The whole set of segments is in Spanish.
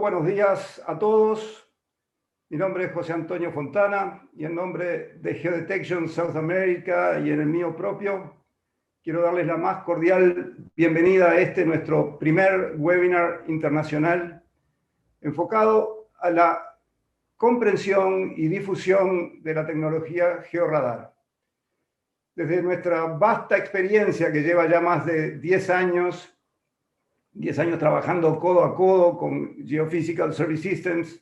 buenos días a todos. Mi nombre es José Antonio Fontana y en nombre de Geodetection South America y en el mío propio, quiero darles la más cordial bienvenida a nuestro primer webinar internacional enfocado a la comprensión y difusión de la tecnología georradar. Desde nuestra vasta experiencia que lleva ya más de 10 años trabajando codo a codo con Geophysical Survey Systems,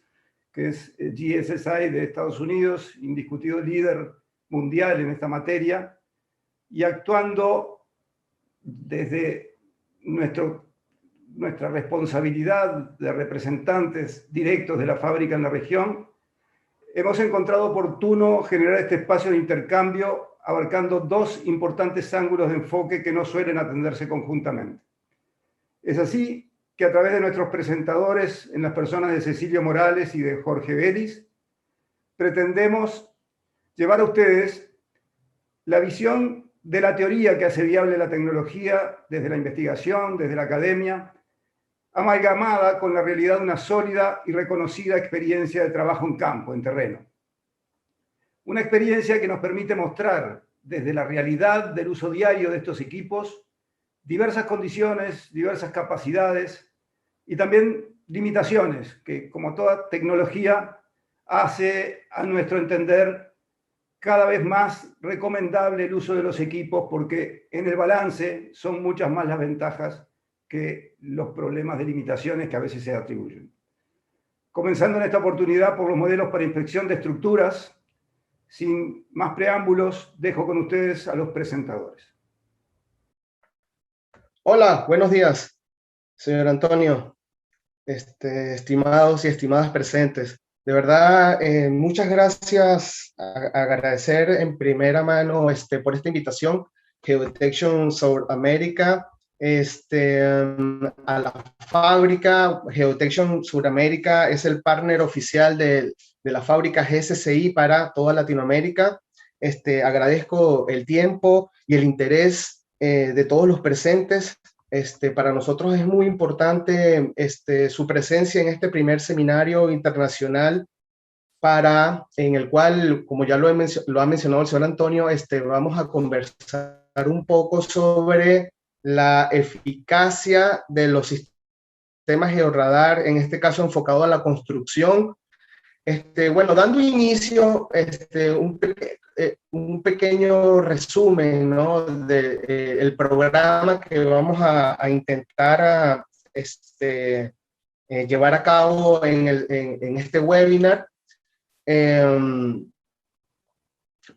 que es GSSI de Estados Unidos, indiscutido líder mundial en esta materia, y actuando desde nuestra responsabilidad de representantes directos de la fábrica en la región, hemos encontrado oportuno generar este espacio de intercambio abarcando dos importantes ángulos de enfoque que no suelen atenderse conjuntamente. Es así que a través de nuestros presentadores, en las personas de Cecilio Morales y de Jorge Vélez, pretendemos llevar a ustedes la visión de la teoría que hace viable la tecnología desde la investigación, desde la academia, amalgamada con la realidad de una sólida y reconocida experiencia de trabajo en campo, en terreno. Una experiencia que nos permite mostrar desde la realidad del uso diario de estos equipos diversas condiciones, diversas capacidades y también limitaciones que, como toda tecnología, hace a nuestro entender cada vez más recomendable el uso de los equipos porque en el balance son muchas más las ventajas que los problemas de limitaciones que a veces se atribuyen. Comenzando en esta oportunidad por los modelos para inspección de estructuras, sin más preámbulos, dejo con ustedes a los presentadores. Hola, buenos días, señor Antonio, estimados y estimadas presentes. De verdad, muchas gracias, agradecer en primera mano por esta invitación, Geodetection South America, a la fábrica. Geodetection South America es el partner oficial de la fábrica GSSI para toda Latinoamérica. Agradezco el tiempo y el interés de todos los presentes. Para nosotros es muy importante su presencia en este primer seminario internacional en el cual, como ya lo ha mencionado el señor Antonio, vamos a conversar un poco sobre la eficacia de los sistemas georradar, en este caso enfocado a la construcción. Bueno, dando inicio, un pequeño resumen, ¿no?, del programa que vamos a intentar llevar a cabo en este webinar.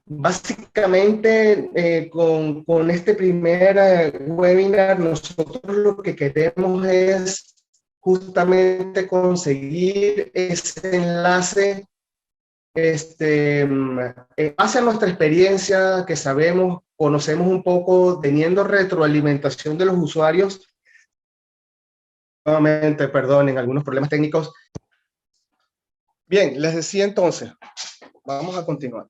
Básicamente, con este primer webinar, nosotros lo que queremos es justamente conseguir ese enlace base a nuestra experiencia que sabemos, conocemos un poco, teniendo retroalimentación de los usuarios. Nuevamente, perdonen, algunos problemas técnicos. Bien, les decía entonces, vamos a continuar.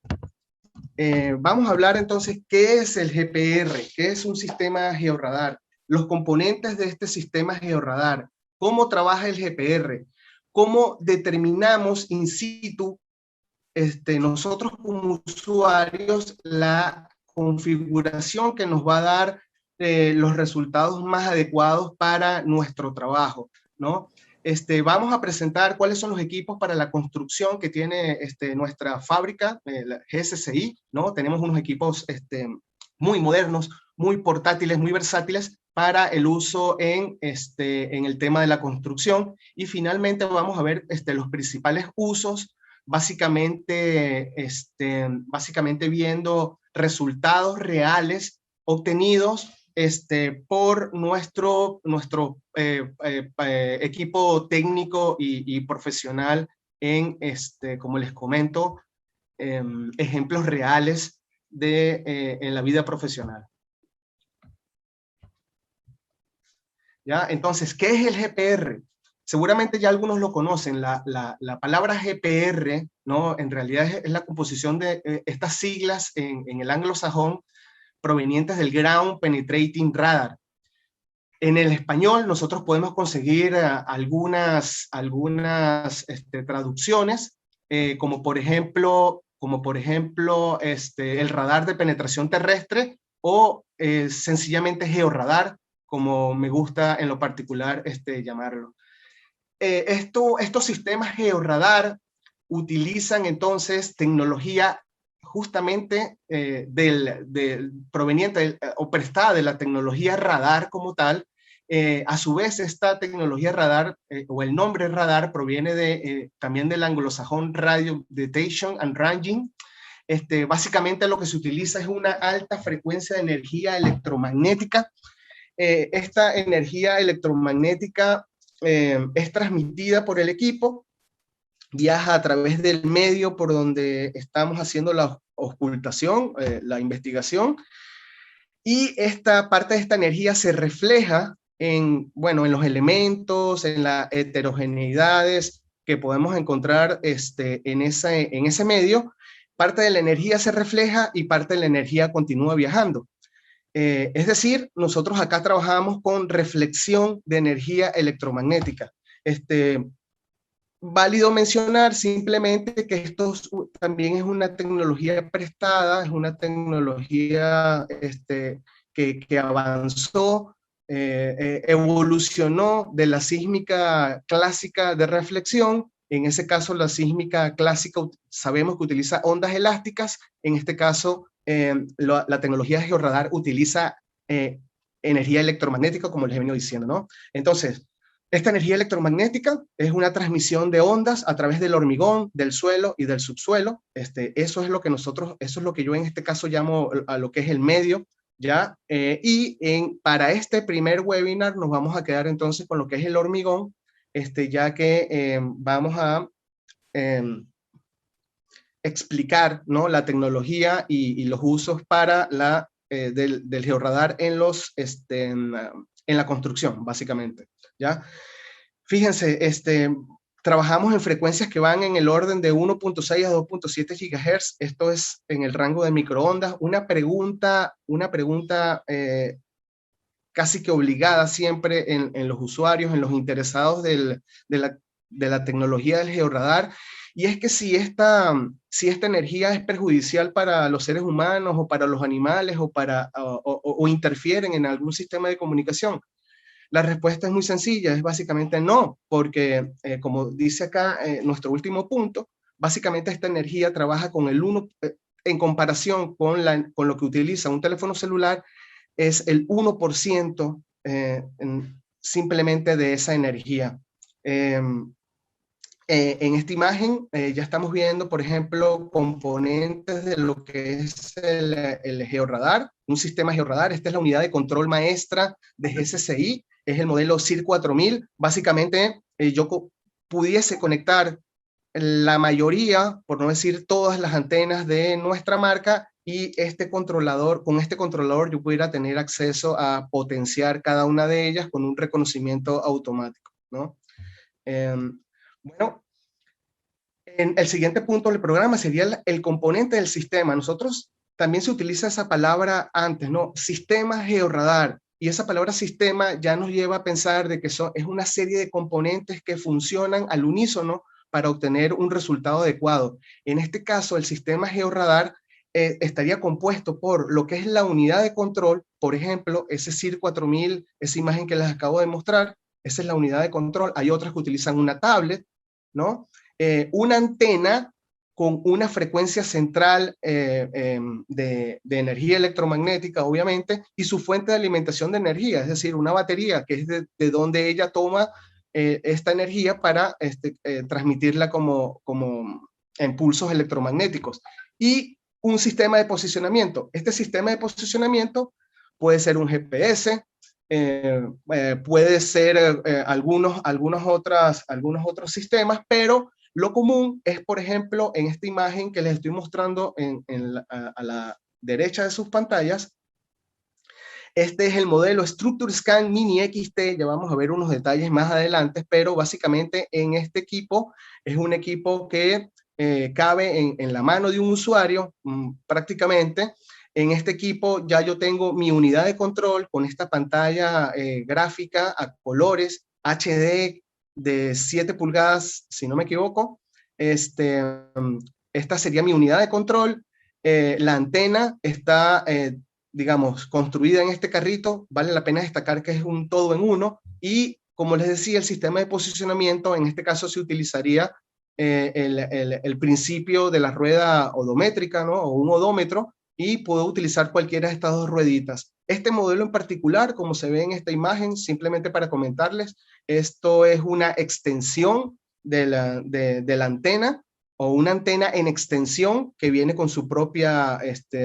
Vamos a hablar entonces qué es el GPR, qué es un sistema georradar, los componentes de este sistema georradar, cómo trabaja el GPR, cómo determinamos in situ nosotros como usuarios la configuración que nos va a dar los resultados más adecuados para nuestro trabajo, ¿no? Vamos a presentar cuáles son los equipos para la construcción que tiene nuestra fábrica, la GSSI, ¿no? Tenemos unos equipos muy modernos, muy portátiles, muy versátiles para el uso en el tema de la construcción. Y finalmente vamos a ver los principales usos, básicamente viendo resultados reales obtenidos por nuestro equipo técnico y profesional en, como les comento, ejemplos reales en la vida profesional. ¿Ya? Entonces, ¿qué es el GPR? Seguramente ya algunos lo conocen. La palabra GPR, ¿no?, en realidad es la composición de estas siglas en el anglosajón provenientes del Ground Penetrating Radar. En el español nosotros podemos conseguir algunas traducciones, como por ejemplo el radar de penetración terrestre o sencillamente georradar, como me gusta en lo particular llamarlo. Estos sistemas georradar utilizan entonces tecnología justamente proveniente o prestada de la tecnología radar como tal. A su vez, esta tecnología radar o el nombre radar proviene también del anglosajón Radio Detection and Ranging. Básicamente lo que se utiliza es una alta frecuencia de energía electromagnética. Esta energía electromagnética es transmitida por el equipo, viaja a través del medio por donde estamos haciendo la ocultación, la investigación, y esta parte de esta energía se refleja en los elementos, en las heterogeneidades que podemos encontrar en ese medio. Parte de la energía se refleja y parte de la energía continúa viajando. Es decir, nosotros acá trabajamos con reflexión de energía electromagnética. Válido mencionar simplemente que esto también es una tecnología prestada, es una tecnología que avanzó, evolucionó de la sísmica clásica de reflexión. En ese caso, la sísmica clásica sabemos que utiliza ondas elásticas. En este caso, la tecnología de georradar utiliza energía electromagnética, como les he venido diciendo, ¿no? Entonces, esta energía electromagnética es una transmisión de ondas a través del hormigón, del suelo y del subsuelo. Eso es lo que yo en este caso llamo a lo que es el medio, ¿ya? Para este primer webinar nos vamos a quedar entonces con lo que es el hormigón, ya que vamos a explicar, ¿no?, la tecnología y los usos para del georradar en la construcción, básicamente, ¿ya? Fíjense, trabajamos en frecuencias que van en el orden de 1.6 a 2.7 GHz. Esto es en el rango de microondas. Una pregunta casi que obligada siempre en los usuarios, en los interesados de la tecnología del georradar, y es que si esta energía es perjudicial para los seres humanos o para los animales o interfieren en algún sistema de comunicación. La respuesta es muy sencilla, es básicamente no, porque como dice acá nuestro último punto, básicamente esta energía trabaja con el 1, en comparación con lo que utiliza un teléfono celular, es el 1% simplemente de esa energía. En esta imagen ya estamos viendo, por ejemplo, componentes de lo que es el georradar, un sistema georradar. Esta es la unidad de control maestra de GSSI, es el modelo CIR 4000. Básicamente, yo pudiese conectar la mayoría, por no decir todas las antenas de nuestra marca, y con este controlador yo pudiera tener acceso a potenciar cada una de ellas con un reconocimiento automático, ¿no? Bueno, el siguiente punto del programa sería el componente del sistema. Nosotros también se utiliza esa palabra antes, ¿no? Sistema georradar. Y esa palabra sistema ya nos lleva a pensar de que es una serie de componentes que funcionan al unísono para obtener un resultado adecuado. En este caso, el sistema georradar estaría compuesto por lo que es la unidad de control, por ejemplo, ese CIR 4000, esa imagen que les acabo de mostrar, esa es la unidad de control. Hay otras que utilizan una tablet, ¿no? Una antena con una frecuencia central de energía electromagnética, obviamente, y su fuente de alimentación de energía, es decir, una batería, que es de donde ella toma esta energía para transmitirla como impulsos electromagnéticos. Y un sistema de posicionamiento. Este sistema de posicionamiento puede ser un GPS, puede ser algunos otros sistemas, pero lo común es, por ejemplo, en esta imagen que les estoy mostrando a la derecha de sus pantallas. Este es el modelo Structure Scan Mini XT, ya vamos a ver unos detalles más adelante, pero básicamente en este equipo es un equipo que cabe en la mano de un usuario prácticamente. En este equipo ya yo tengo mi unidad de control con esta pantalla gráfica a colores HD de 7 pulgadas, si no me equivoco. Esta sería mi unidad de control. La antena está, digamos, construida en este carrito. Vale la pena destacar que es un todo en uno. Y como les decía, el sistema de posicionamiento, en este caso se utilizaría el principio de la rueda odométrica, ¿no? O un odómetro, y puedo utilizar cualquiera de estas dos rueditas. Este modelo en particular, como se ve en esta imagen, simplemente para comentarles, esto es una extensión de la antena, o una antena en extensión que viene con su propia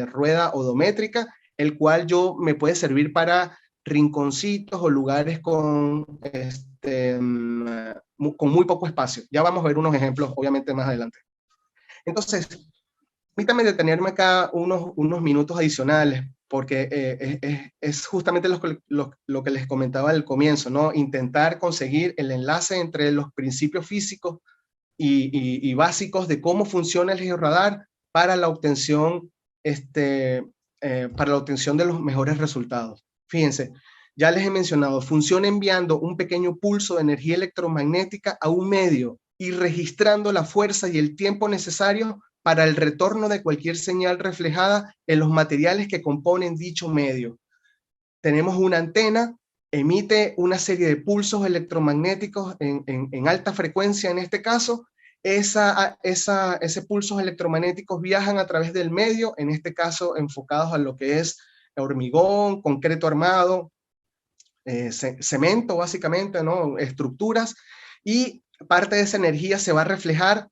rueda odométrica, el cual me puede servir para rinconcitos o lugares con muy poco espacio. Ya vamos a ver unos ejemplos, obviamente, más adelante. Entonces, permítame detenerme acá unos minutos adicionales, porque es justamente lo que les comentaba al comienzo, ¿no? Intentar conseguir el enlace entre los principios físicos y básicos de cómo funciona el georradar para la obtención, para la obtención de los mejores resultados. Fíjense, ya les he mencionado, funciona enviando un pequeño pulso de energía electromagnética a un medio y registrando la fuerza y el tiempo necesarios para el retorno de cualquier señal reflejada en los materiales que componen dicho medio. Tenemos una antena, emite una serie de pulsos electromagnéticos en alta frecuencia en este caso. Esos pulsos electromagnéticos viajan a través del medio, en este caso enfocados a lo que es hormigón, concreto armado, cemento básicamente, ¿no? Estructuras, y parte de esa energía se va a reflejar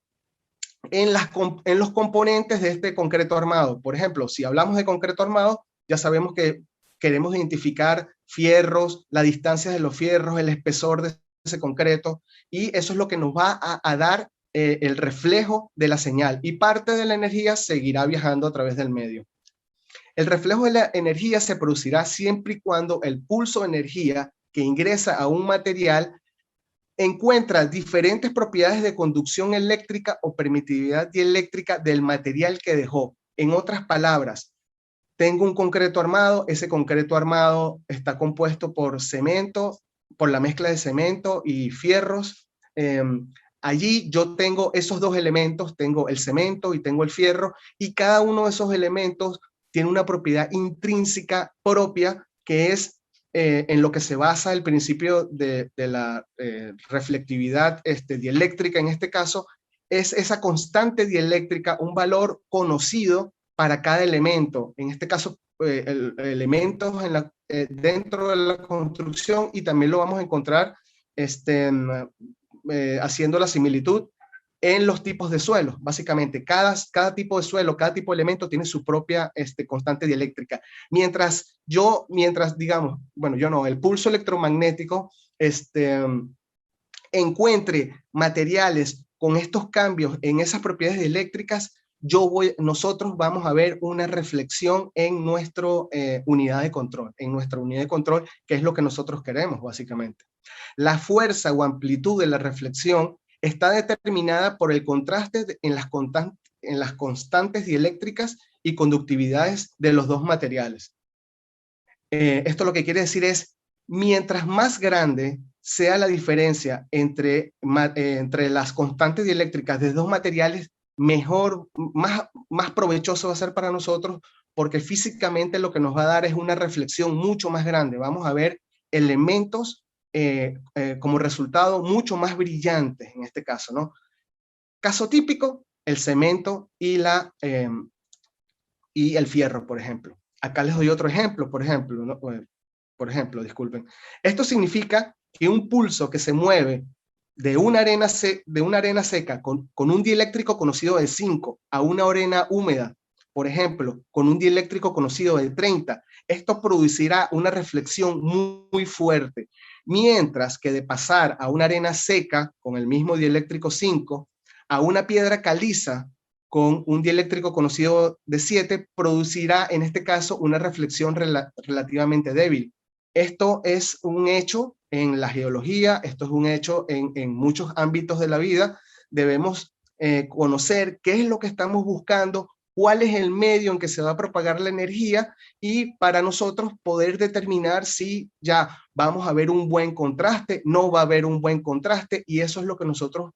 en los componentes de este concreto armado. Por ejemplo, si hablamos de concreto armado, ya sabemos que queremos identificar fierros, la distancia de los fierros, el espesor de ese concreto, y eso es lo que nos va a dar el reflejo de la señal, y parte de la energía seguirá viajando a través del medio. El reflejo de la energía se producirá siempre y cuando el pulso de energía que ingresa a un material encuentra diferentes propiedades de conducción eléctrica o permitividad dieléctrica del material que dejó. En otras palabras, tengo un concreto armado, ese concreto armado está compuesto por cemento, por la mezcla de cemento y fierros. Allí yo tengo esos dos elementos, tengo el cemento y tengo el fierro, y cada uno de esos elementos tiene una propiedad intrínseca propia, que es en lo que se basa el principio de la reflectividad dieléctrica. En este caso, es esa constante dieléctrica, un valor conocido para cada elemento. En este caso, elementos dentro de la construcción, y también lo vamos a encontrar haciendo la similitud en los tipos de suelos. Básicamente, cada tipo de suelo, cada tipo de elemento tiene su propia constante dieléctrica. Mientras, digamos, bueno, yo no, el pulso electromagnético encuentre materiales con estos cambios en esas propiedades dieléctricas, nosotros vamos a ver una reflexión en nuestra unidad de control, que es lo que nosotros queremos, básicamente. La fuerza o amplitud de la reflexión está determinada por el contraste en las constantes dieléctricas y conductividades de los dos materiales. Esto lo que quiere decir es, mientras más grande sea la diferencia entre las constantes dieléctricas de dos materiales, mejor, más provechoso va a ser para nosotros, porque físicamente lo que nos va a dar es una reflexión mucho más grande. Vamos a ver elementos como resultado mucho más brillantes en este caso, ¿no? Caso típico, el cemento y el fierro, por ejemplo. Acá les doy otro ejemplo, por ejemplo, ¿no? Disculpen. Esto significa que un pulso que se mueve de una arena seca con un dieléctrico conocido de 5 a una arena húmeda, por ejemplo, con un dieléctrico conocido de 30, esto producirá una reflexión muy, muy fuerte. Mientras que de pasar a una arena seca con el mismo dieléctrico 5 a una piedra caliza con un dieléctrico conocido de 7, producirá en este caso una reflexión relativamente débil. Esto es un hecho en la geología, esto es un hecho en muchos ámbitos de la vida. Debemos conocer qué es lo que estamos buscando cuál es el medio en que se va a propagar la energía y para nosotros poder determinar si ya vamos a ver un buen contraste, no va a haber un buen contraste, y eso es lo que nosotros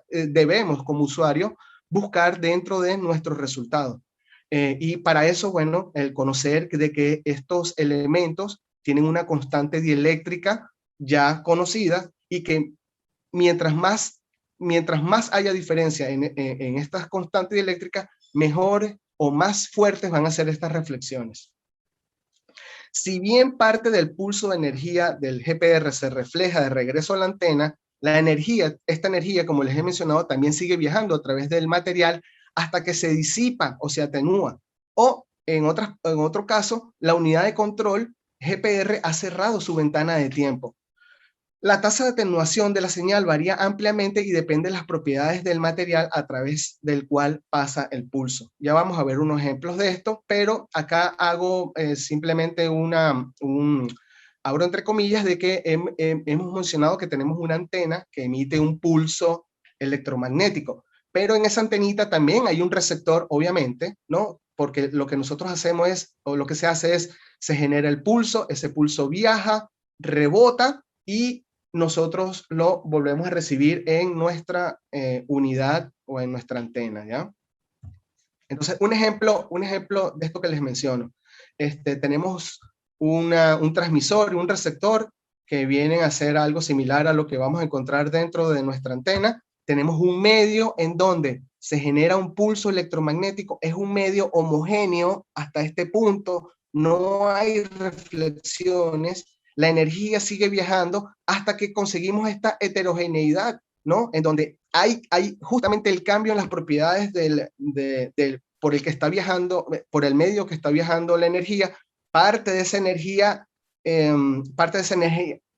debemos como usuario buscar dentro de nuestros resultados. Y para eso, bueno, el conocer de que estos elementos tienen una constante dieléctrica ya conocida y que mientras más, mientras más haya diferencia en estas constantes dieléctricas, mejores o más fuertes van a ser estas reflexiones. Si bien parte del pulso de energía del GPR se refleja de regreso a la antena, esta energía, como les he mencionado, también sigue viajando a través del material hasta que se disipa o se atenúa. O en otro caso, la unidad de control GPR ha cerrado su ventana de tiempo. La tasa de atenuación de la señal varía ampliamente y depende de las propiedades del material a través del cual pasa el pulso. Ya vamos a ver unos ejemplos de esto, pero acá hago simplemente abro entre comillas de que hemos mencionado que tenemos una antena que emite un pulso electromagnético, pero en esa antenita también hay un receptor, obviamente, ¿no? Porque lo que nosotros hacemos es, o lo que se hace es, se genera el pulso, ese pulso viaja, rebota y nosotros lo volvemos a recibir en nuestra unidad o en nuestra antena, ¿ya? Entonces, un ejemplo de esto que les menciono. Tenemos un transmisor y un receptor que vienen a hacer algo similar a lo que vamos a encontrar dentro de nuestra antena. Tenemos un medio en donde se genera un pulso electromagnético, es un medio homogéneo hasta este punto, no hay reflexiones, la energía sigue viajando hasta que conseguimos esta heterogeneidad, ¿no? En donde hay justamente el cambio en las propiedades por el que está viajando, por el medio que está viajando la energía. Parte de esa energía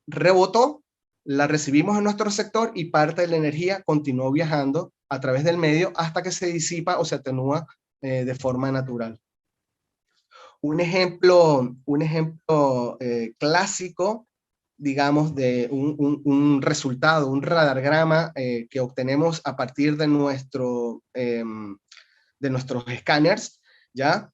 rebotó, la recibimos en nuestro sector y parte de la energía continuó viajando a través del medio hasta que se disipa o se atenúa de forma natural. Un ejemplo clásico, digamos, de un resultado, un radargrama que obtenemos a partir de nuestros escáneres, ¿ya?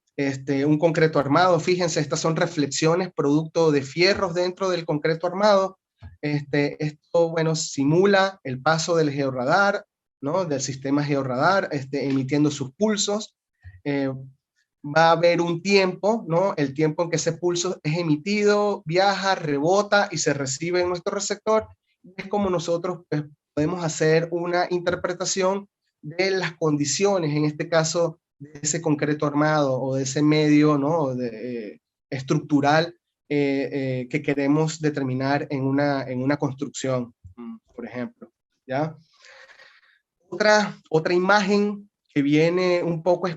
Un concreto armado, fíjense, estas son reflexiones producto de fierros dentro del concreto armado. Esto, bueno, simula el paso del georradar, ¿no? Del sistema georradar, emitiendo sus pulsos. Va a haber un tiempo, ¿no? El tiempo en que ese pulso es emitido, viaja, rebota y se recibe en nuestro receptor. Es como nosotros pues, podemos hacer una interpretación de las condiciones, en este caso, de ese concreto armado o de ese medio, ¿no? Estructural que queremos determinar en una construcción, por ejemplo, ¿ya? Otra imagen que viene un poco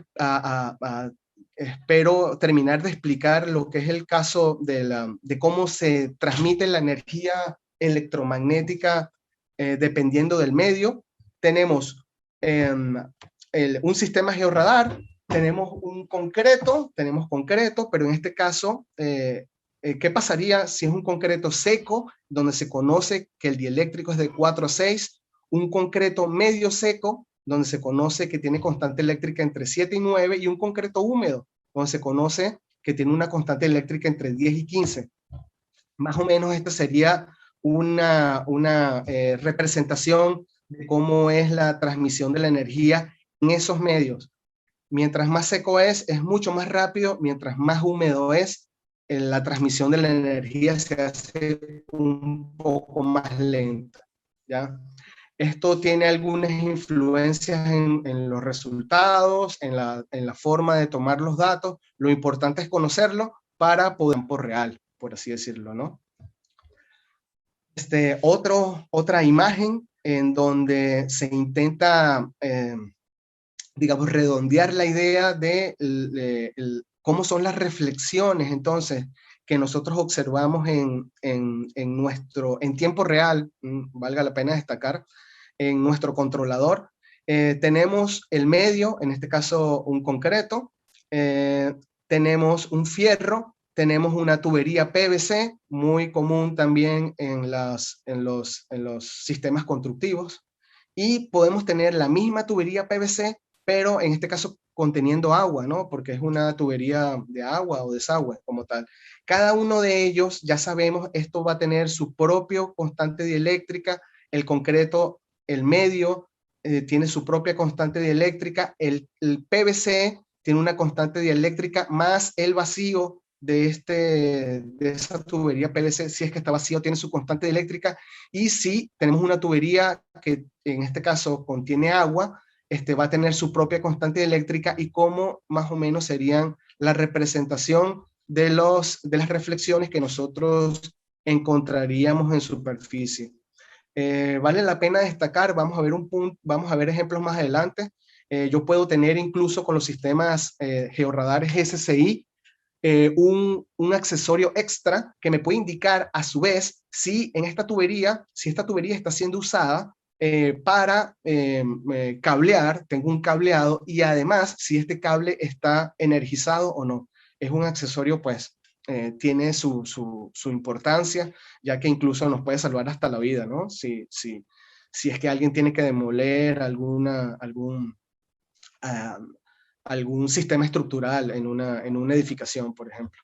espero terminar de explicar lo que es el caso de cómo se transmite la energía electromagnética dependiendo del medio. Tenemos un sistema georradar, tenemos concreto, pero en este caso, ¿qué pasaría si es un concreto seco, donde se conoce que el dieléctrico es de 4 a 6, un concreto medio seco, donde se conoce que tiene constante eléctrica entre 7 y 9, y un concreto húmedo, donde se conoce que tiene una constante eléctrica entre 10 y 15. Más o menos esta sería una representación de cómo es la transmisión de la energía en esos medios. Mientras más seco es mucho más rápido, mientras más húmedo es, la transmisión de la energía se hace un poco más lenta, ¿ya? Esto tiene algunas influencias en los resultados, en la forma de tomar los datos. Lo importante es conocerlo para poder en tiempo real, por así decirlo, ¿no? Otra imagen en donde se intenta, digamos, redondear la idea de cómo son las reflexiones, entonces, que nosotros observamos en tiempo real, valga la pena destacar, en nuestro controlador. Tenemos el medio, en este caso un concreto, tenemos un fierro, tenemos una tubería PVC, muy común también en los sistemas constructivos, y podemos tener la misma tubería PVC, pero en este caso conteniendo agua, ¿no? Porque es una tubería de agua o desagüe como tal. Cada uno de ellos, ya sabemos, esto va a tener su propio constante dieléctrica, el concreto, el medio, tiene su propia constante dieléctrica, el PVC tiene una constante dieléctrica más el vacío de esa tubería PVC, si es que está vacío, tiene su constante dieléctrica, y si tenemos una tubería que en este caso contiene agua, va a tener su propia constante eléctrica y cómo más o menos serían la representación de las reflexiones que nosotros encontraríamos en superficie. Vale la pena destacar, vamos a ver ejemplos más adelante. Yo puedo tener incluso con los sistemas georradares SSI un accesorio extra que me puede indicar a su vez si esta tubería está siendo usada para cablear, tengo un cableado, y además si este cable está energizado o no. Es un accesorio, pues, tiene su importancia, ya que incluso nos puede salvar hasta la vida, ¿no? Si es que alguien tiene que demoler algún sistema estructural en una edificación, por ejemplo.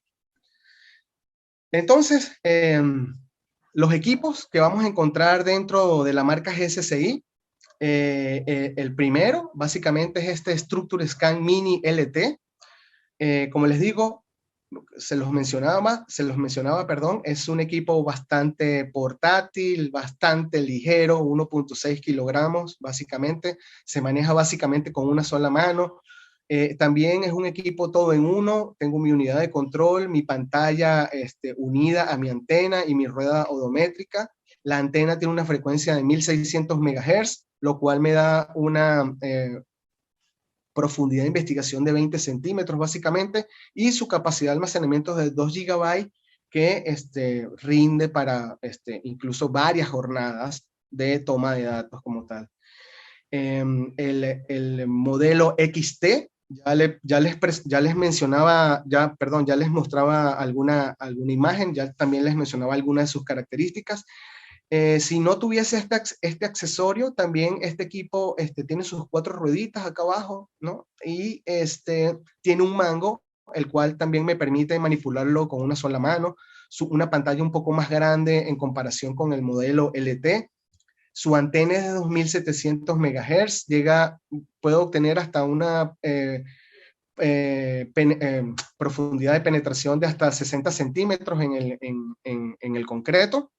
Entonces, los equipos que vamos a encontrar dentro de la marca GSSI, el primero básicamente es este Structure Scan Mini LT. Como les digo, se los mencionaba, perdón, es un equipo bastante portátil, bastante ligero, 1.6 kilogramos básicamente, se maneja básicamente con una sola mano. También es un equipo todo en uno, tengo mi unidad de control, mi pantalla unida a mi antena y mi rueda odométrica. La antena tiene una frecuencia de 1600 MHz, lo cual me da una profundidad de investigación de 20 centímetros básicamente, y su capacidad de almacenamiento es de 2 GB que rinde para incluso varias jornadas de toma de datos como tal. El modelo XT, ya les mencionaba, ya les mostraba alguna imagen, ya también les mencionaba algunas de sus características. Si no tuviese este accesorio, también este equipo tiene sus 4 rueditas acá abajo, ¿no? Y tiene un mango, el cual también me permite manipularlo con una sola mano, una pantalla un poco más grande en comparación con el modelo LT. Su antena es de 2700 MHz, puedo obtener hasta una profundidad de penetración de hasta 60 centímetros en el concreto.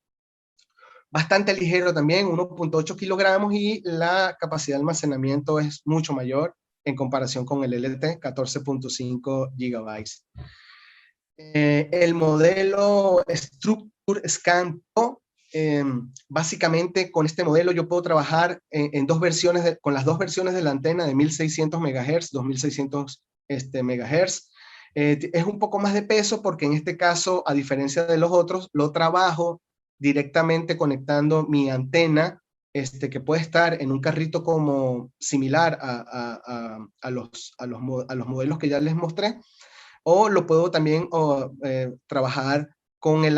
Bastante ligero también, 1.8 kilogramos, y la capacidad de almacenamiento es mucho mayor en comparación con el LT, 14.5 gigabytes. El modelo Structure Scan Pro, básicamente con este modelo yo puedo trabajar en dos versiones, con las dos versiones de la antena de 1600 MHz, 2600 MHz. Es un poco más de peso porque en este caso, a diferencia de los otros, lo trabajo directamente conectando mi antena, que puede estar en un carrito como similar a los modelos que ya les mostré, o lo puedo también trabajar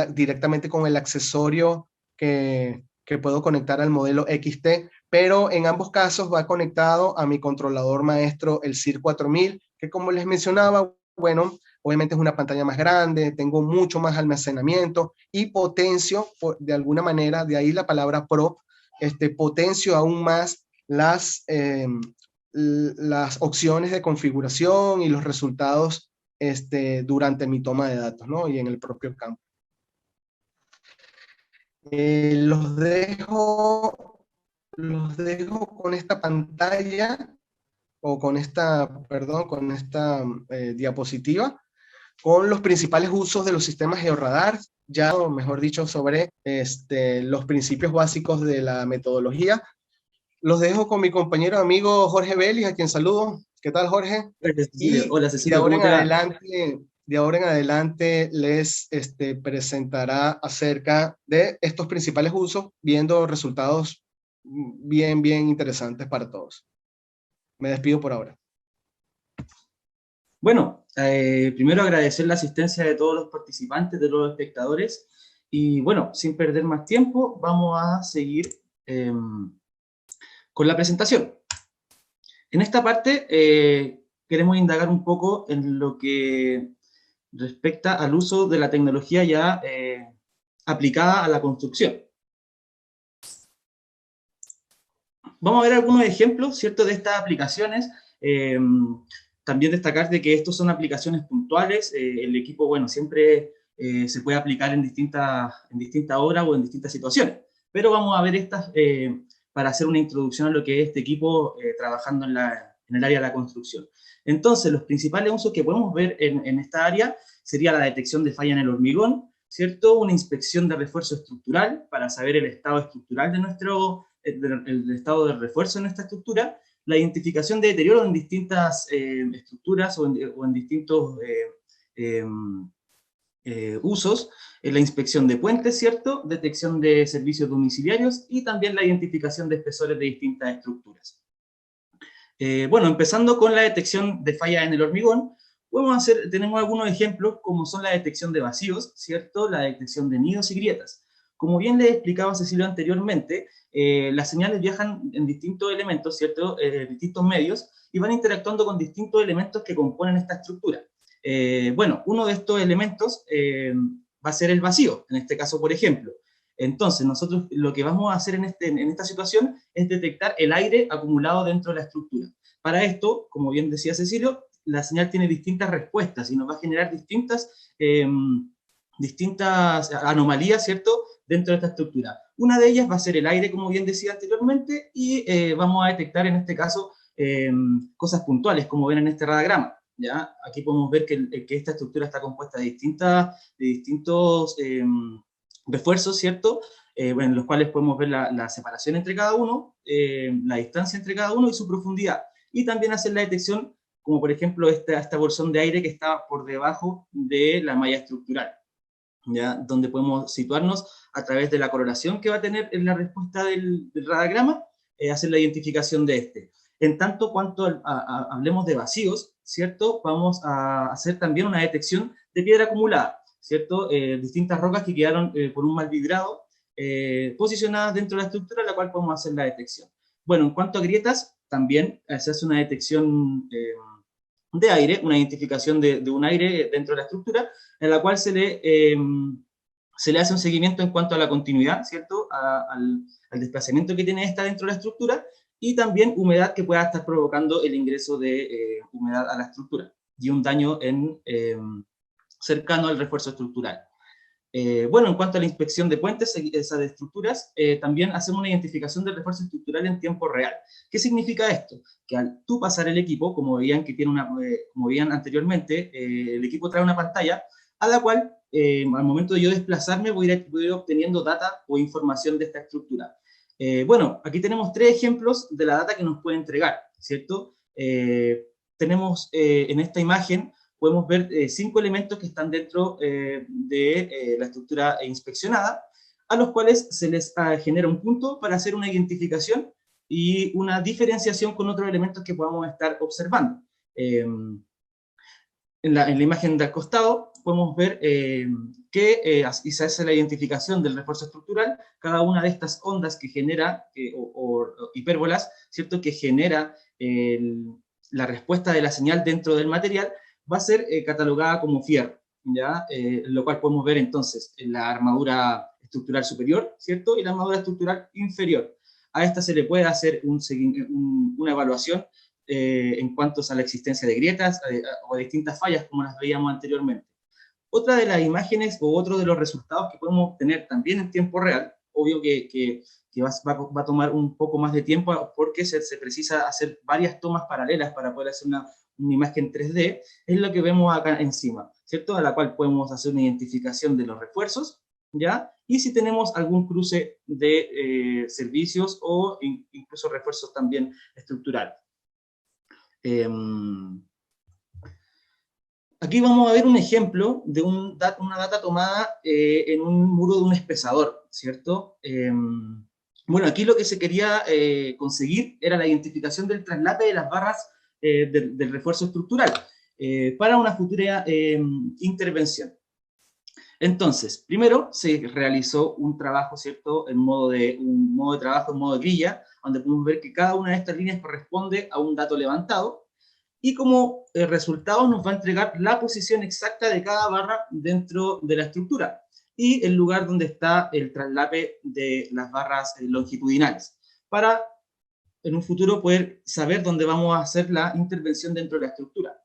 directamente con el accesorio que puedo conectar al modelo XT, pero en ambos casos va conectado a mi controlador maestro, el CIR 4000, que como les mencionaba, bueno, obviamente es una pantalla más grande, tengo mucho más almacenamiento y potencio, de alguna manera, de ahí la palabra Pro, potencio aún más las opciones de configuración y los resultados durante mi toma de datos, ¿no? Y en el propio campo. Los dejo con esta pantalla, o con esta diapositiva, con los principales usos de los sistemas georradar, ya, o mejor dicho, sobre los principios básicos de la metodología. Los dejo con mi compañero amigo Jorge Vélez, a quien saludo. ¿Qué tal, Jorge? Hola, Cecilio, ¿cómo te va? De ahora en adelante les presentará acerca de estos principales usos, viendo resultados bien interesantes para todos. Me despido por ahora. Bueno, primero agradecer la asistencia de todos los participantes, de todos los espectadores, y bueno, sin perder más tiempo, vamos a seguir con la presentación. En esta parte queremos indagar un poco en lo que respecta al uso de la tecnología ya aplicada a la construcción. Vamos a ver algunos ejemplos, ¿cierto?, de estas aplicaciones. También destacar de que estos son aplicaciones puntuales. El equipo, bueno, siempre se puede aplicar en distintas obras o en distintas situaciones. Pero vamos a ver estas para hacer una introducción a lo que es este equipo trabajando en el área de la construcción. Entonces, los principales usos que podemos ver en esta área sería la detección de falla en el hormigón, ¿cierto? Una inspección de refuerzo estructural para saber el estado estructural de el estado de refuerzo en nuestra estructura, la identificación de deterioro en distintas estructuras o en distintos usos, la inspección de puentes, ¿cierto? Detección de servicios domiciliarios y también la identificación de espesores de distintas estructuras. Bueno, empezando con la detección de fallas en el hormigón, tenemos algunos ejemplos como son la detección de vacíos, ¿cierto? La detección de nidos y grietas. Como bien le explicaba Cecilio anteriormente, las señales viajan en distintos elementos, ¿cierto? Distintos medios, y van interactuando con distintos elementos que componen esta estructura. Bueno, uno de estos elementos va a ser el vacío, en este caso, por ejemplo. Entonces, nosotros lo que vamos a hacer en esta situación es detectar el aire acumulado dentro de la estructura. Para esto, como bien decía Cecilio, la señal tiene distintas respuestas y nos va a generar distintas anomalías, ¿cierto?, dentro de esta estructura. Una de ellas va a ser el aire, como bien decía anteriormente, y vamos a detectar en este caso cosas puntuales, como ven en este radagrama. ¿Ya? Aquí podemos ver que esta estructura está compuesta de distintos refuerzos, ¿cierto? En los cuales podemos ver la separación entre cada uno, la distancia entre cada uno y su profundidad. Y también hacer la detección, como por ejemplo esta bolsón de aire que está por debajo de la malla estructural, ¿ya? Donde podemos situarnos a través de la correlación que va a tener en la respuesta del radagrama, hacer la identificación de este. En tanto cuanto hablemos de vacíos, ¿cierto? Vamos a hacer también una detección de piedra acumulada, ¿cierto? Distintas rocas que quedaron por un mal vibrado, posicionadas dentro de la estructura, la cual podemos hacer la detección. Bueno, en cuanto a grietas, también se hace una detección de aire, una identificación de un aire dentro de la estructura, en la cual se le hace un seguimiento en cuanto a la continuidad, ¿cierto? Al desplazamiento que tiene esta dentro de la estructura, y también humedad que pueda estar provocando el ingreso de humedad a la estructura, y un daño cercano al refuerzo estructural. Bueno, en cuanto a la inspección de puentes, de estructuras, también hacemos una identificación del refuerzo estructural en tiempo real. ¿Qué significa esto? Que al tú pasar el equipo, como veían anteriormente, el equipo trae una pantalla a la cual, al momento de yo desplazarme, voy a ir obteniendo data o información de esta estructura. Bueno, aquí tenemos 3 ejemplos de la data que nos puede entregar, ¿cierto? Tenemos en esta imagen, podemos ver 5 elementos que están dentro de la estructura inspeccionada, a los cuales se les genera un punto para hacer una identificación y una diferenciación con otros elementos que podamos estar observando. En la imagen de al costado podemos ver que y se hace la identificación del refuerzo estructural, cada una de estas ondas que genera, o hipérbolas, ¿cierto?, que genera la respuesta de la señal dentro del material, va a ser catalogada como fierro, ¿ya? Lo cual podemos ver entonces en la armadura estructural superior, ¿cierto?, y la armadura estructural inferior. A esta se le puede hacer una evaluación en cuanto a la existencia de grietas o de distintas fallas, como las veíamos anteriormente. Otra de las imágenes o otro de los resultados que podemos obtener también en tiempo real, obvio que va a tomar un poco más de tiempo porque se precisa hacer varias tomas paralelas para poder hacer una imagen 3D, es lo que vemos acá encima, ¿cierto? A la cual podemos hacer una identificación de los refuerzos, ¿ya? Y si tenemos algún cruce de servicios o incluso refuerzos también estructurales. Aquí vamos a ver un ejemplo de una data tomada en un muro de un espesador, ¿cierto? Bueno, aquí lo que se quería conseguir era la identificación del traslape de las barras del refuerzo estructural para una futura intervención. Entonces, primero se realizó un trabajo, ¿cierto?, un modo de trabajo en modo grilla, donde podemos ver que cada una de estas líneas corresponde a un dato levantado, y como resultado nos va a entregar la posición exacta de cada barra dentro de la estructura, y el lugar donde está el traslape de las barras longitudinales, para en un futuro poder saber dónde vamos a hacer la intervención dentro de la estructura.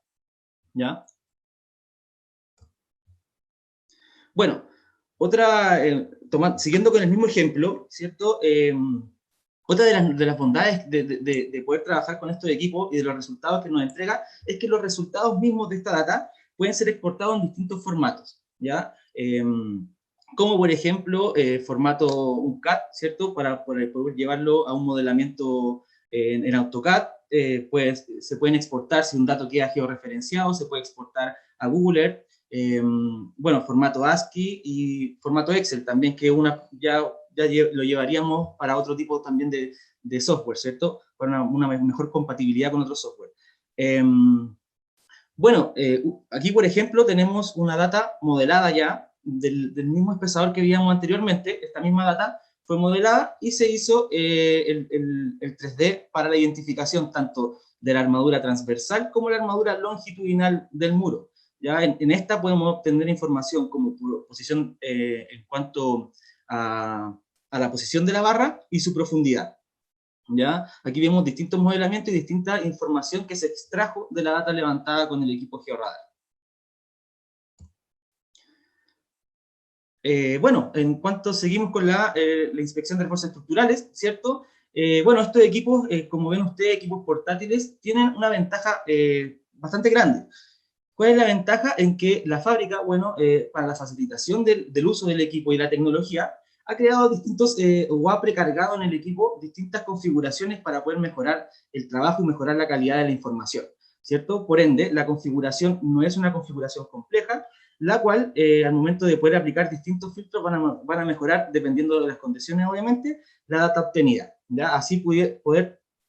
¿Ya? Bueno, siguiendo con el mismo ejemplo, ¿cierto? Otra de las bondades de poder trabajar con estos equipos y de los resultados que nos entrega es que los resultados mismos de esta data pueden ser exportados en distintos formatos, ¿ya? Como por ejemplo, formato UNCAD, ¿cierto? Para poder llevarlo a un modelamiento en AutoCAD, pues se pueden exportar, si un dato queda georreferenciado, se puede exportar a Google Earth, bueno, formato ASCII y formato Excel también, que ya lo llevaríamos para otro tipo también de software, ¿cierto? Para una mejor compatibilidad con otro software. Bueno, aquí por ejemplo tenemos una data modelada ya, del mismo espesador que veíamos anteriormente. Esta misma data fue modelada y se hizo el 3D para la identificación tanto de la armadura transversal como la armadura longitudinal del muro. ¿Ya? En esta podemos obtener información como posición en cuanto a la posición de la barra y su profundidad. ¿Ya? Aquí vemos distintos modelamientos y distinta información que se extrajo de la data levantada con el equipo GeoRadar. Bueno, en cuanto seguimos con la inspección de refuerzos estructurales, ¿cierto? Bueno, estos equipos, como ven ustedes, equipos portátiles, tienen una ventaja bastante grande. ¿Cuál es la ventaja? En que la fábrica, bueno, para la facilitación del uso del equipo y la tecnología, ha creado distintos, o ha precargado en el equipo distintas configuraciones para poder mejorar el trabajo y mejorar la calidad de la información, ¿cierto? Por ende, la configuración no es una configuración compleja, la cual, al momento de poder aplicar distintos filtros, van a mejorar, dependiendo de las condiciones, obviamente, la data obtenida, ¿ya? Así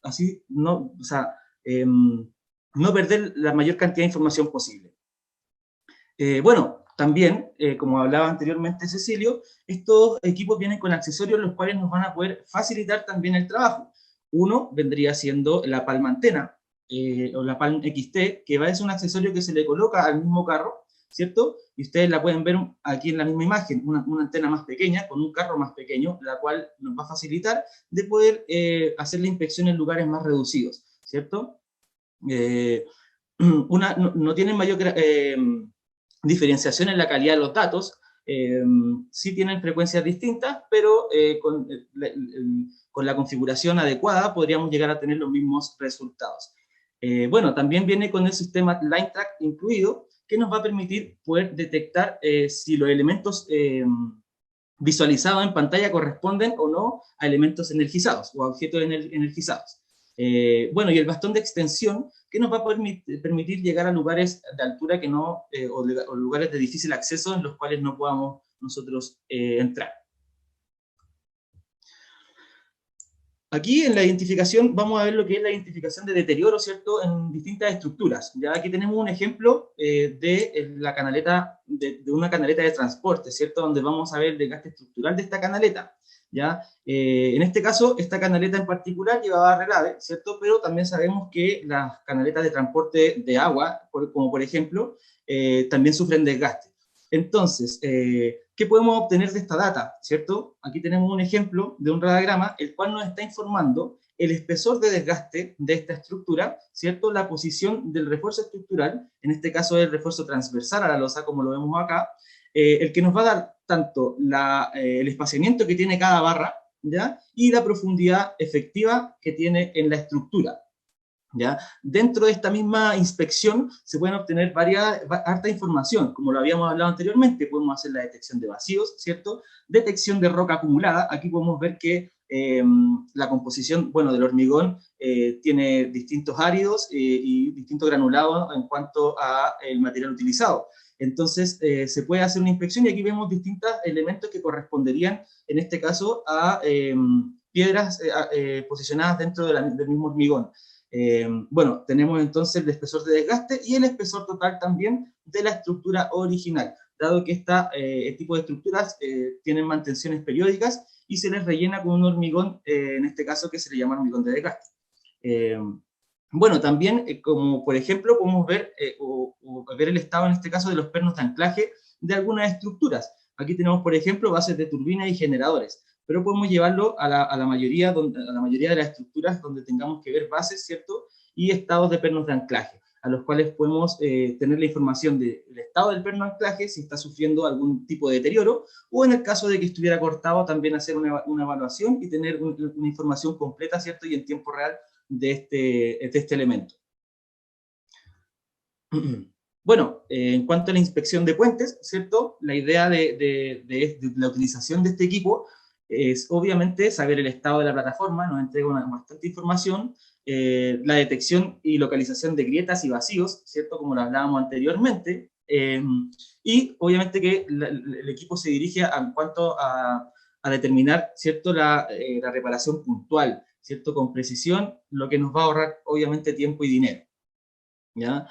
así no, o sea, no perder la mayor cantidad de información posible. Bueno, también, como hablaba anteriormente Cecilio, estos equipos vienen con accesorios los cuales nos van a poder facilitar también el trabajo. Uno vendría siendo la Palm Antena, o la Palm XT, que es un accesorio que se le coloca al mismo carro, ¿cierto? Y ustedes la pueden ver aquí en la misma imagen, una antena más pequeña, con un carro más pequeño, la cual nos va a facilitar de poder hacer la inspección en lugares más reducidos, ¿cierto? No tienen mayor diferenciación en la calidad de los datos, sí tienen frecuencias distintas, pero con la configuración adecuada podríamos llegar a tener los mismos resultados. Bueno, también viene con el sistema LineTrack incluido, que nos va a permitir poder detectar si los elementos visualizados en pantalla corresponden o no a elementos energizados o a objetos energizados. Bueno, y el bastón de extensión, que nos va a permitir llegar a lugares de altura que no, o lugares de difícil acceso en los cuales no podamos nosotros entrar. Aquí en la identificación vamos a ver lo que es la identificación de deterioro, ¿cierto?, en distintas estructuras. Ya aquí tenemos un ejemplo de la canaleta, de una canaleta de transporte, ¿cierto?, donde vamos a ver el desgaste estructural de esta canaleta. ¿Ya? En este caso, esta canaleta en particular llevaba relave, ¿cierto? Pero también sabemos que las canaletas de transporte de agua, como por ejemplo, también sufren desgaste. Entonces, ¿qué podemos obtener de esta data? ¿Cierto? Aquí tenemos un ejemplo de un radiograma, el cual nos está informando el espesor de desgaste de esta estructura, ¿cierto? La posición del refuerzo estructural, en este caso el refuerzo transversal a la losa, como lo vemos acá, el que nos va a dar tanto el espaciamiento que tiene cada barra, ¿ya? Y la profundidad efectiva que tiene en la estructura, ¿ya? Dentro de esta misma inspección se pueden obtener harta información, como lo habíamos hablado anteriormente. Podemos hacer la detección de vacíos, ¿cierto? Detección de roca acumulada. Aquí podemos ver que la composición, bueno, del hormigón tiene distintos áridos y distintos granulados en cuanto a el material utilizado. Entonces, se puede hacer una inspección y aquí vemos distintos elementos que corresponderían, en este caso, a piedras posicionadas dentro del mismo hormigón. Bueno, tenemos entonces el espesor de desgaste y el espesor total también de la estructura original. dado que este tipo de estructuras tienen mantenciones periódicas y se les rellena con un hormigón, en este caso que se le llama hormigón de desgaste. Bueno, también, como por ejemplo, podemos ver, o ver el estado en este caso de los pernos de anclaje de algunas estructuras. Aquí tenemos, por ejemplo, bases de turbinas y generadores, pero podemos llevarlo a la mayoría de las estructuras donde tengamos que ver bases, ¿cierto? Y estados de pernos de anclaje, a los cuales podemos tener la información del estado del perno de anclaje, si está sufriendo algún tipo de deterioro, o en el caso de que estuviera cortado, también hacer una evaluación y tener una información completa, ¿cierto? Y en tiempo real de este elemento. Bueno, en cuanto a la inspección de puentes, ¿cierto? La idea de la utilización de este equipo es obviamente saber el estado de la plataforma, nos entrega bastante información, la detección y localización de grietas y vacíos, ¿cierto? Como lo hablábamos anteriormente, y obviamente que el equipo se dirige en cuanto a determinar, ¿cierto? La reparación puntual, ¿cierto? Con precisión, lo que nos va a ahorrar obviamente tiempo y dinero. ¿Ya?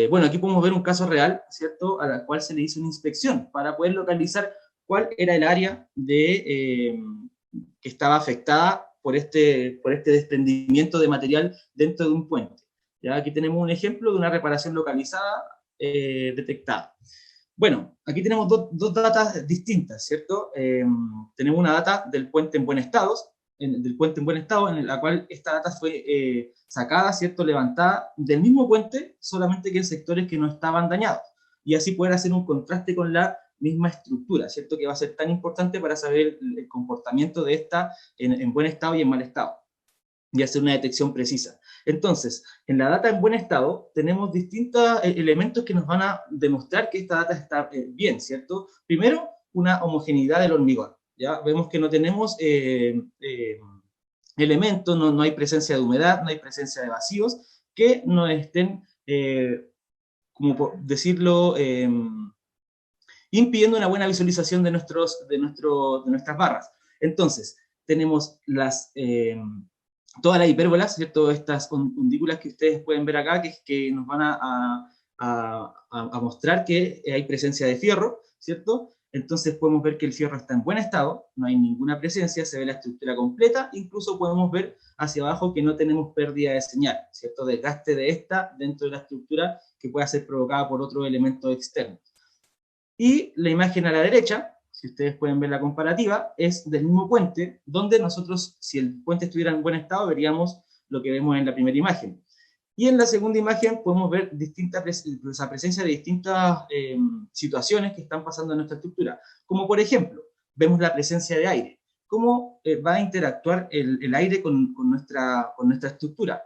Bueno, aquí podemos ver un caso real, ¿cierto? A la cual se le hizo una inspección para poder localizar cuál era el área que estaba afectada por este desprendimiento de material dentro de un puente. ¿Ya? Aquí tenemos un ejemplo de una reparación localizada detectada. Bueno, aquí tenemos dos datas distintas, ¿cierto? Tenemos una data del puente en buen estado, en la cual esta data fue sacada, ¿cierto? Levantada del mismo puente, solamente que en sectores que no estaban dañados. Y así poder hacer un contraste con la misma estructura, ¿cierto? Que va a ser tan importante para saber el comportamiento de esta en buen estado y en mal estado, y hacer una detección precisa. Entonces, en la data en buen estado, tenemos distintos elementos que nos van a demostrar que esta data está bien, ¿cierto? Primero, una homogeneidad del hormigón. ¿Ya? Vemos que no tenemos elementos, no hay presencia de humedad, no hay presencia de vacíos que nos estén, como por decirlo, impidiendo una buena visualización de nuestras barras. Entonces, tenemos todas las hipérbolas, ¿cierto? Estas undículas que ustedes pueden ver acá, que nos van a mostrar que hay presencia de fierro, ¿cierto? Entonces podemos ver que el fierro está en buen estado, no hay ninguna presencia, se ve la estructura completa, incluso podemos ver hacia abajo que no tenemos pérdida de señal, ¿cierto? Desgaste de esta dentro de la estructura que pueda ser provocada por otro elemento externo. Y la imagen a la derecha, si ustedes pueden ver la comparativa, es del mismo puente, donde nosotros, si el puente estuviera en buen estado, veríamos lo que vemos en la primera imagen. Y en la segunda imagen podemos ver la presencia de distintas situaciones que están pasando en nuestra estructura. Como por ejemplo, vemos la presencia de aire. ¿Cómo va a interactuar el aire con nuestra estructura?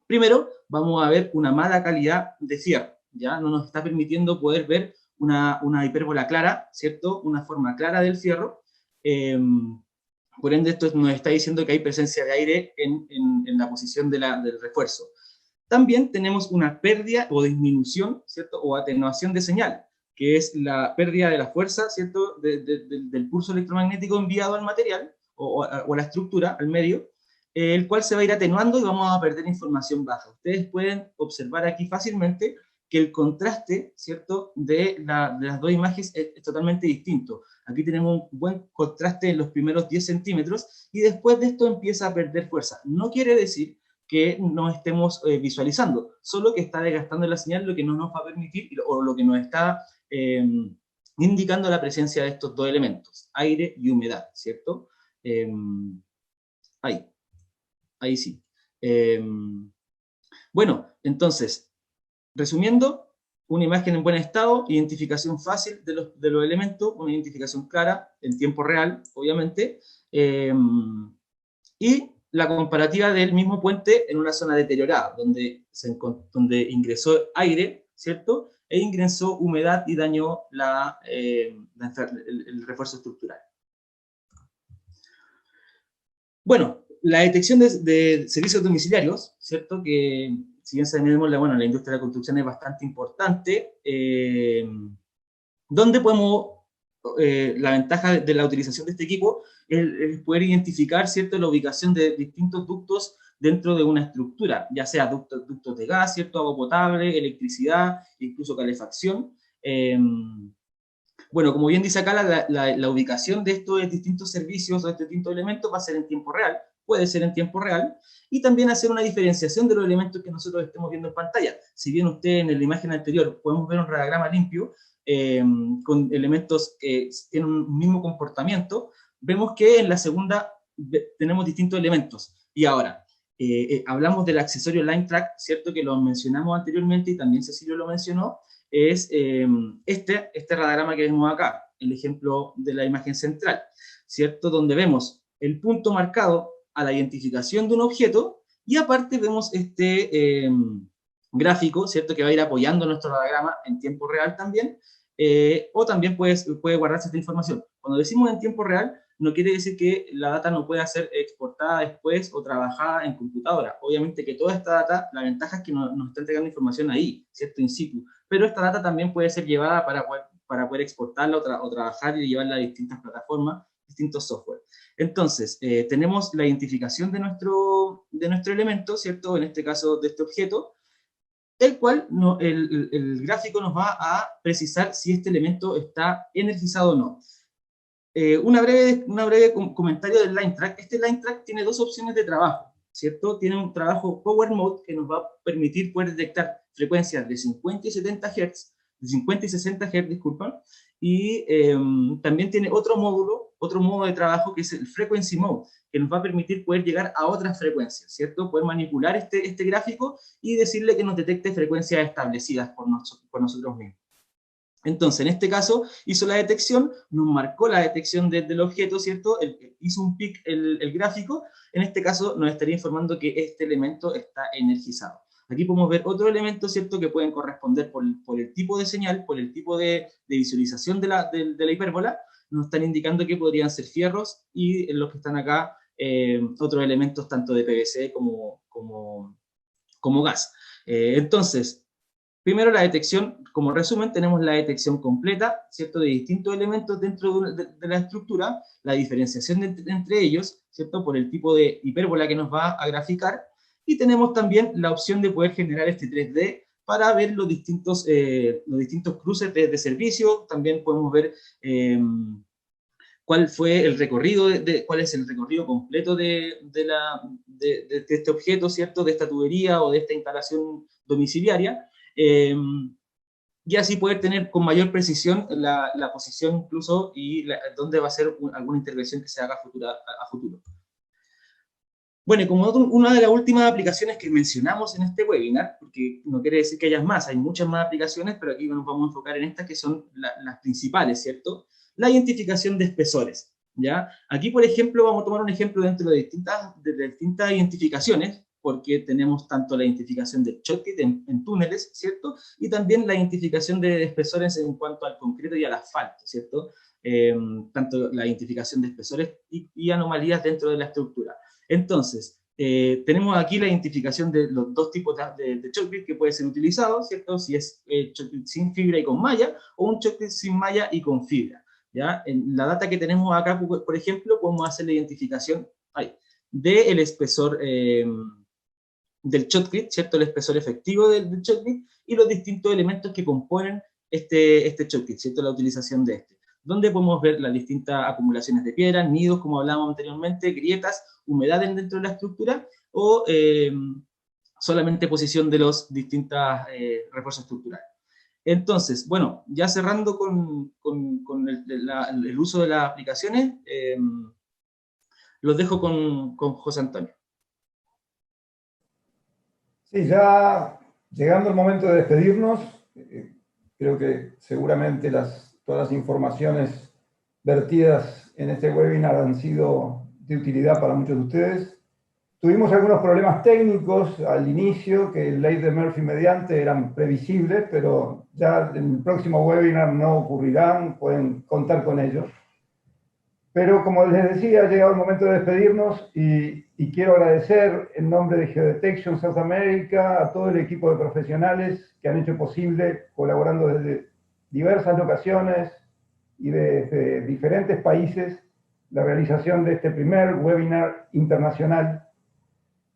Primero, vamos a ver una mala calidad de fierro. ¿Ya? No nos está permitiendo poder ver una hipérbola clara, ¿cierto? Una forma clara del fierro. Por ende, esto nos está diciendo que hay presencia de aire en la posición del refuerzo. También tenemos una pérdida o disminución, ¿cierto? O atenuación de señal, que es la pérdida de la fuerza, ¿cierto? Del pulso electromagnético enviado al material o a la estructura, al medio, el cual se va a ir atenuando y vamos a perder información baja. Ustedes pueden observar aquí fácilmente que el contraste, ¿cierto?, de las dos imágenes es totalmente distinto. Aquí tenemos un buen contraste en los primeros 10 centímetros y después de esto empieza a perder fuerza. No quiere decir que no estemos visualizando, solo que está desgastando la señal, lo que no nos va a permitir, o lo que nos está indicando la presencia de estos dos elementos, aire y humedad, ¿cierto? Ahí sí. Bueno, entonces, resumiendo, una imagen en buen estado, identificación fácil de los elementos, una identificación clara, en tiempo real, obviamente, y la comparativa del mismo puente en una zona deteriorada, donde ingresó aire, ¿cierto? E ingresó humedad y dañó el refuerzo estructural. Bueno, la detección de servicios domiciliarios, ¿cierto? Que si bien sabemos, la industria de la construcción es bastante importante, donde podemos, la ventaja de la utilización de este equipo es poder identificar, ¿cierto?, la ubicación de distintos ductos dentro de una estructura, ya sea ductos de gas, ¿cierto?, agua potable, electricidad, incluso calefacción, Bueno, como bien dice acá, la ubicación de estos distintos servicios o de estos distintos elementos va a ser en tiempo real, puede ser en tiempo real, y también hacer una diferenciación de los elementos que nosotros estemos viendo en pantalla. Si bien usted en la imagen anterior podemos ver un radiograma limpio, con elementos que tienen un mismo comportamiento, vemos que en la segunda tenemos distintos elementos. Y ahora, hablamos del accesorio Line Track, ¿cierto? Que lo mencionamos anteriormente y también Cecilio lo mencionó, es este radiograma que vemos acá, el ejemplo de la imagen central, ¿cierto? Donde vemos el punto marcado a la identificación de un objeto y aparte vemos este gráfico, ¿cierto? Que va a ir apoyando nuestro radiograma en tiempo real también, o también puede guardarse esta información. Cuando decimos en tiempo real, no quiere decir que la data no pueda ser exportada después o trabajada en computadora. Obviamente que toda esta data, la ventaja es que nos está entregando información ahí, ¿cierto? In situ. Pero esta data también puede ser llevada para poder exportarla o trabajar y llevarla a distintas plataformas, distintos software. Entonces, tenemos la identificación de nuestro elemento, ¿cierto? En este caso, de este objeto, el cual el gráfico nos va a precisar si este elemento está energizado o no. Una breve comentario del Line Track. Este Line Track tiene dos opciones de trabajo, ¿cierto? Tiene un trabajo Power Mode que nos va a permitir poder detectar frecuencias de 50 y 70 Hz, de 50 y 60 Hz, disculpan, y también tiene otro modo de trabajo que es el Frequency Mode, que nos va a permitir poder llegar a otras frecuencias, ¿cierto? Poder manipular este gráfico y decirle que nos detecte frecuencias establecidas por nosotros mismos. Entonces, en este caso, hizo la detección, nos marcó la detección del objeto, ¿cierto? Hizo un pic el gráfico, en este caso nos estaría informando que este elemento está energizado. Aquí podemos ver otro elemento, ¿cierto?, que pueden corresponder por el tipo de señal, por el tipo de visualización de la hipérbola, nos están indicando que podrían ser fierros, y en los que están acá, otros elementos tanto de PVC como gas. Entonces, primero la detección, como resumen, tenemos la detección completa, ¿cierto?, de distintos elementos dentro de la estructura, la diferenciación entre ellos, ¿cierto?, por el tipo de hipérbola que nos va a graficar, y tenemos también la opción de poder generar este 3D para ver los distintos cruces de servicio. También podemos ver cuál fue el recorrido, cuál es el recorrido completo de este objeto, ¿cierto?, de esta tubería o de esta instalación domiciliaria, y así poder tener con mayor precisión la posición incluso y dónde va a ser alguna intervención que se haga a futuro. Bueno, y como una de las últimas aplicaciones que mencionamos en este webinar, porque no quiere decir que haya más, hay muchas más aplicaciones, pero aquí nos vamos a enfocar en estas que son las principales, ¿cierto? La identificación de espesores, ¿ya? Aquí, por ejemplo, vamos a tomar un ejemplo dentro de distintas identificaciones, porque tenemos tanto la identificación de shortcut en túneles, ¿cierto? Y también la identificación de espesores en cuanto al concreto y al asfalto, ¿cierto? Tanto la identificación de espesores y anomalías dentro de la estructura. Entonces, tenemos aquí la identificación de los dos tipos de shotcrete que puede ser utilizado, ¿cierto? Si es shotcrete sin fibra y con malla, o un shotcrete sin malla y con fibra, ¿ya? En la data que tenemos acá, por ejemplo, podemos hacer la identificación del espesor del shotcrete, ¿cierto? El espesor efectivo del shotcrete y los distintos elementos que componen este shotcrete, ¿cierto? La utilización de este, donde podemos ver las distintas acumulaciones de piedra, nidos, como hablábamos anteriormente, grietas, humedades dentro de la estructura, o solamente posición de los distintos refuerzos estructurales. Entonces, bueno, ya cerrando con el uso de las aplicaciones, los dejo con José Antonio. Sí, ya llegando el momento de despedirnos, creo que seguramente todas las informaciones vertidas en este webinar han sido de utilidad para muchos de ustedes. Tuvimos algunos problemas técnicos al inicio, que ley de Murphy mediante eran previsibles, pero ya en el próximo webinar no ocurrirán, pueden contar con ellos. Pero como les decía, ha llegado el momento de despedirnos y quiero agradecer en nombre de Geodetection South America a todo el equipo de profesionales que han hecho posible, colaborando desde diversas locaciones y desde diferentes países, la realización de este primer webinar internacional.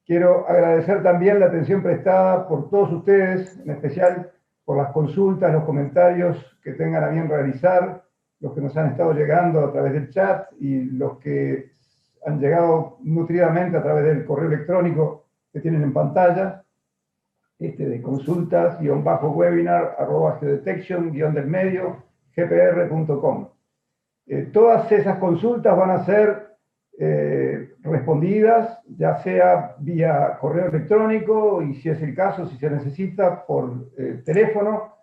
Quiero agradecer también la atención prestada por todos ustedes, en especial por las consultas, los comentarios que tengan a bien realizar los que nos han estado llegando a través del chat y los que han llegado nutridamente a través del correo electrónico que tienen en pantalla, de consultas, _webinar, @geodetection, _del_medio, gpr.com. Todas esas consultas van a ser respondidas, ya sea vía correo electrónico y, si es el caso, si se necesita, por teléfono.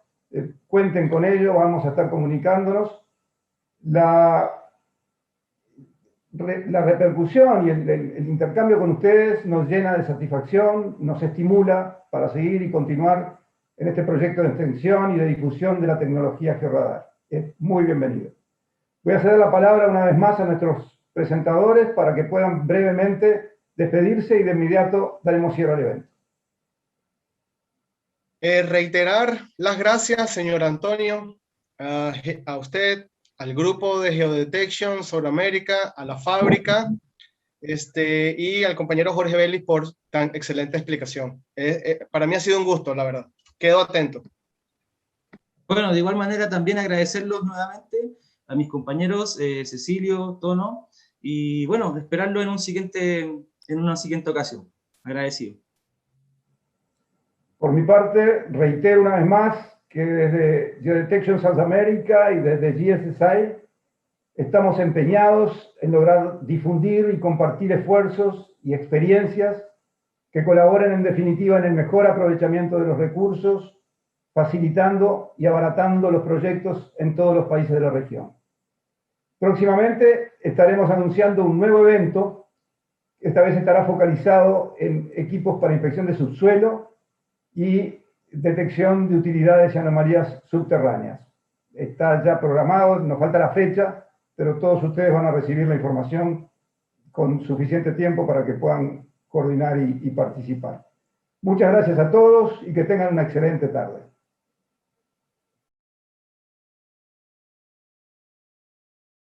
Cuenten con ello, vamos a estar comunicándonos. La repercusión y el intercambio con ustedes nos llena de satisfacción, nos estimula para seguir y continuar en este proyecto de extensión y de difusión de la tecnología Georradar. Es muy bienvenido. Voy a ceder la palabra una vez más a nuestros presentadores para que puedan brevemente despedirse y de inmediato daremos cierre al evento. Reiterar las gracias, señor Antonio, a usted, al grupo de Geodetection Sudamérica, a la fábrica, y al compañero Jorge Vélez por tan excelente explicación. Para mí ha sido un gusto, la verdad. Quedo atento. Bueno, de igual manera también agradecerlos nuevamente a mis compañeros Cecilio, Tono, y bueno, esperarlo en una siguiente ocasión. Agradecido. Por mi parte, reitero una vez más que desde Geodetection South America y desde GSSI estamos empeñados en lograr difundir y compartir esfuerzos y experiencias que colaboren en definitiva en el mejor aprovechamiento de los recursos, facilitando y abaratando los proyectos en todos los países de la región. Próximamente estaremos anunciando un nuevo evento. Esta vez estará focalizado en equipos para inspección de subsuelo y detección de utilidades y anomalías subterráneas. Está ya programado, nos falta la fecha, pero todos ustedes van a recibir la información con suficiente tiempo para que puedan coordinar y participar. Muchas gracias a todos y que tengan una excelente tarde.